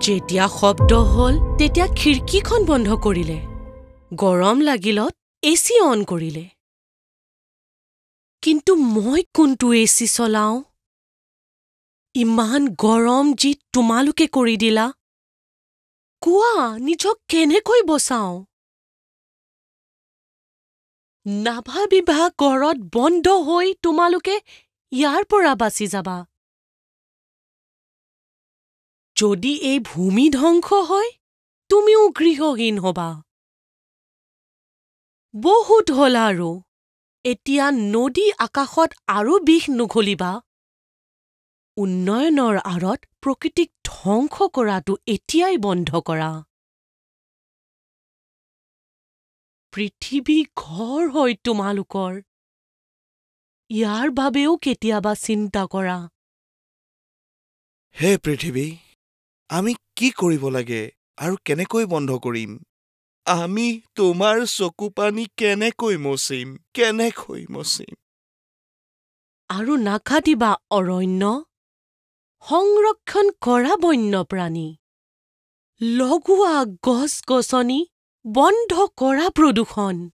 যেতিয়া শব্দ হল তেতিয়া খিৰিকীখন বন্ধ কৰিলে। গৰম লাগিলত এচি অন কৰিলে। কিন্তু মই কোনটো এচি চলাওঁ? ইমান গৰম যি তোমালোকে কৰি দিলা। কোৱা, নিজক কেনেকৈ বচাওঁ? নাভাবিবা ঘৰত বন্ধ হৈ তোমালোকে ইয়াৰ পৰা বাচি যাবা। যদি এই ভূমি ধ্বংস হয়, তুমিও গৃহহীন হবা। বহুত হ'ল আৰু। এতিয়া নদী আকাশত আৰু বিষ নুঘলিবা। উন্নয়নৰ আঁৰত প্ৰকৃতিক ধ্বংস কৰাটো এতিয়াই বন্ধ কৰা। পৃথিৱী ঘৰ হয় তোমালোকৰ। ইয়াৰ বাবেও কেতিয়াবা চিন্তা কৰা। হে পৃথিৱী, আমি কি কৰিব লাগে আৰু কেনেকৈ বন্ধ কৰিম? আমি তোমাৰ চকু পানী কেনেকৈ মচিম? আৰু নাকাটিবা অৰণ্য, সংৰক্ষণ কৰা বন্যপ্ৰাণী, লগোৱা গছ-গছনি, বন্ধ কৰা প্ৰদূষণ,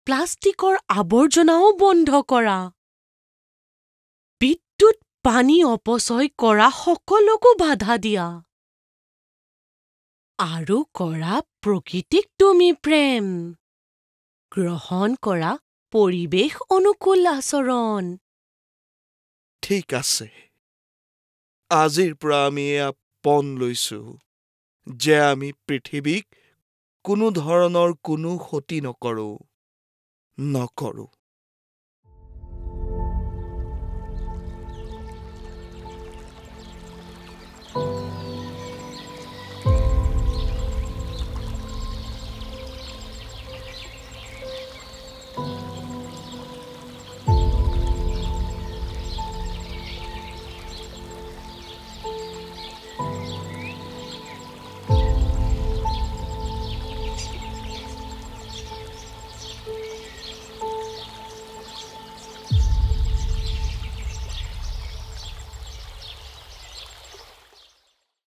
প্লাষ্টিকৰ আৱৰ্জনাও বন্ধ কৰা, বিদ্যুৎ পানী অপচয় কৰা সকলোকো বাধা দিয়া। আৰু কৰা প্ৰকৃতিক তুমি প্ৰেম। গ্ৰহণ কৰা পৰিৱেশ অনুকূল আচৰণ। ঠিক আছে। আজিৰ পৰা আমি এয়া পণ লৈছো যে আমি পৃথিৱীক কোনো ধৰণৰ কোনো ক্ষতি নকৰো।